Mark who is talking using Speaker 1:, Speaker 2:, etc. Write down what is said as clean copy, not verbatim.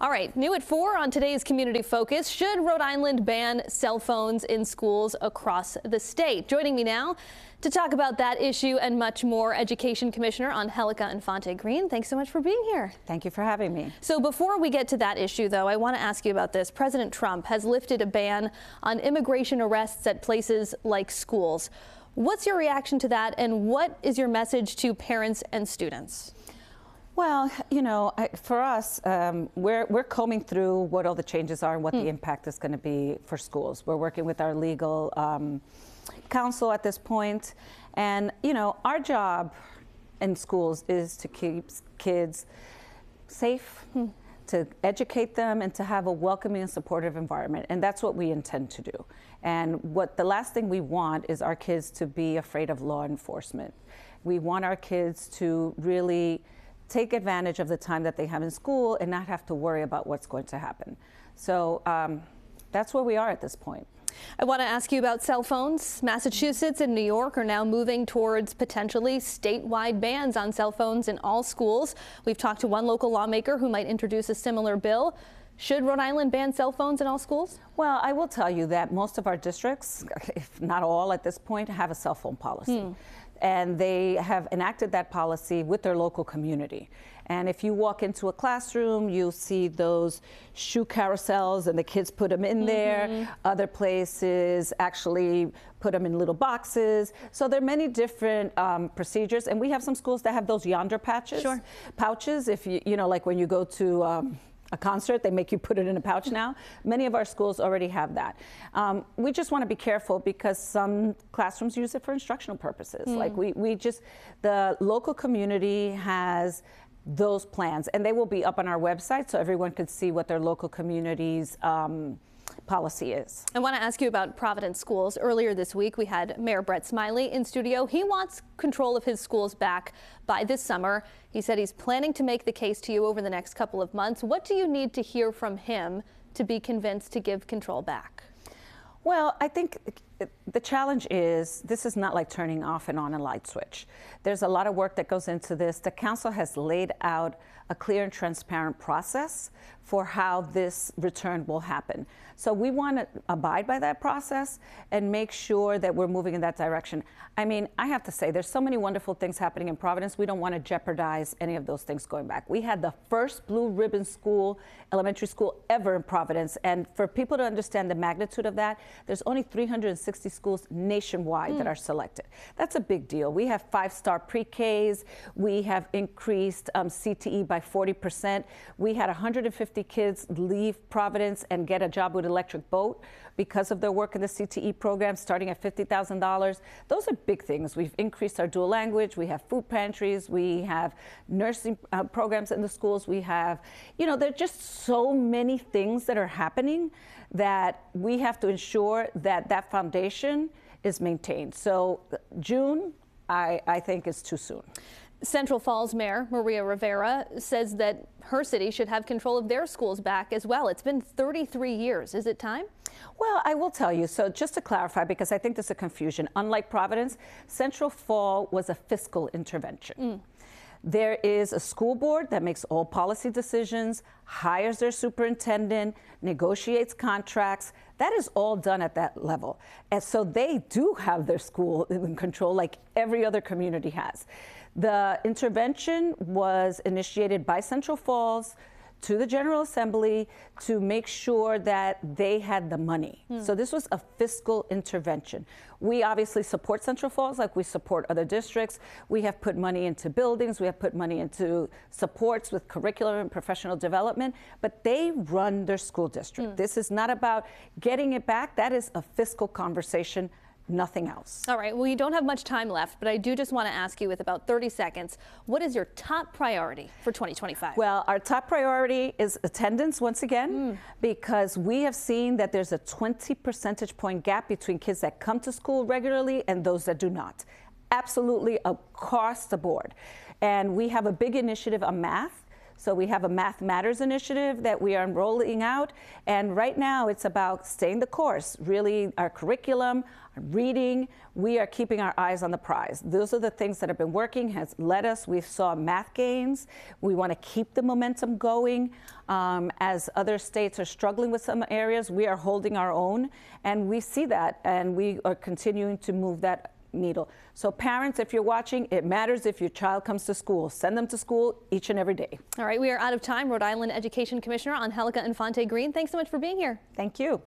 Speaker 1: All right, new at 4 on today's Community Focus. Should Rhode Island ban cell phones in schools across the state? Joining me now to talk about that issue and much more, Education Commissioner Angélica Infante-Green. Thanks so much for being here.
Speaker 2: Thank you for having me.
Speaker 1: So before we get to that issue, though, I want to ask you about this. President Trump has lifted a ban on immigration arrests at places like schools. What's your reaction to that, and what is your message to parents and students?
Speaker 2: Well, you know, for us, we're combing through what all the changes are and what the impact is going to be for schools. We're working with our legal counsel at this point. And, you know, our job in schools is to keep kids safe, to educate them, and to have a welcoming and supportive environment. And that's what we intend to do. And the last thing we want is our kids to be afraid of law enforcement. We want our kids to really take advantage of the time that they have in school and not have to worry about what's going to happen. So that's where we are at this point.
Speaker 1: I want to ask you about cell phones. Massachusetts and New York are now moving towards potentially statewide bans on cell phones in all schools. We've talked to one local lawmaker who might introduce a similar bill. Should Rhode Island ban cell phones in all schools? Well,
Speaker 2: I will tell you that most of our districts, if not all at this point, have a cell phone policy. And they have enacted that policy with their local community. And if you walk into a classroom, you'll see those shoe carousels and the kids put them in there. Other places actually put them in little boxes. So there are many different procedures. And we have some schools that have those yonder pouches. If you know, like when you go to a concert, they make you put it in a pouch now. Many of our schools already have that. We just want to be careful because some classrooms use it for instructional purposes. Like the local community has those plans, and they will be up on our website so everyone could see what their local community's policy is.
Speaker 1: I want to ask you about Providence schools. Earlier this week, we had Mayor Brett Smiley in studio. He wants control of his schools back by this summer. He said he's planning to make the case to you over the next couple of months. What do you need to hear from him to be convinced to give control back?
Speaker 2: Well, I think the challenge is this is not like turning off and on a light switch. There's a lot of work that goes into this. The council has laid out a clear and transparent process for how this return will happen. So we want to abide by that process and make sure that we're moving in that direction. I mean, I have to say, there's so many wonderful things happening in Providence. We don't want to jeopardize any of those things going back. We had the first blue ribbon school, elementary school ever in Providence. And for people to understand the magnitude of that, there's only 360 schools nationwide that are selected. That's a big deal. We have 5-star pre-Ks. We have increased CTE by 40%. We had 150 kids leave Providence and get a job with electric boat because of their work in the CTE program, starting at $50,000. Those are big things. We've increased our dual language. We have food pantries. We have nursing programs in the schools. We have, you know, there are just so many things that are happening that we have to ensure that that foundation is maintained. So June, I think, is too soon.
Speaker 1: Central Falls Mayor Maria Rivera says that her city should have control of their schools back as well. It's been 33 years. Is it time?
Speaker 2: Well, I will tell you. So just to clarify, because I think there's a confusion, unlike Providence, Central Fall was a fiscal intervention. There is a school board that makes all policy decisions, hires their superintendent, negotiates contracts. That is all done at that level. And so they do have their school in control like every other community has. The intervention was initiated by Central Falls to the General Assembly to make sure that they had the money. So this was a fiscal intervention. We obviously support Central Falls like we support other districts. We have put money into buildings. We have put money into supports with curriculum and professional development, but they run their school district. This is not about getting it back. That is a fiscal conversation. Nothing else.
Speaker 1: All right. Well, you don't have much time left, but I do just want to ask you with about 30 seconds, what is your top priority for 2025?
Speaker 2: Well, our top priority is attendance once again, because we have seen that there's a 20 percentage point gap between kids that come to school regularly and those that do not. Absolutely across the board. And we have a big initiative on math. So we have a Math Matters initiative that we are rolling out. And right now it's about staying the course, really our curriculum, reading. We are keeping our eyes on the prize. Those are the things that have been working, has led us. We saw math gains. We want to keep the momentum going. As other states are struggling with some areas, we are holding our own, and we see that, and we are continuing to move that needle. So parents, if you're watching, it matters if your child comes to school. Send them to school each and every day.
Speaker 1: All right, we are out of time. Rhode Island Education Commissioner Angélica Infante-Green, thanks so much for being here.
Speaker 2: Thank you.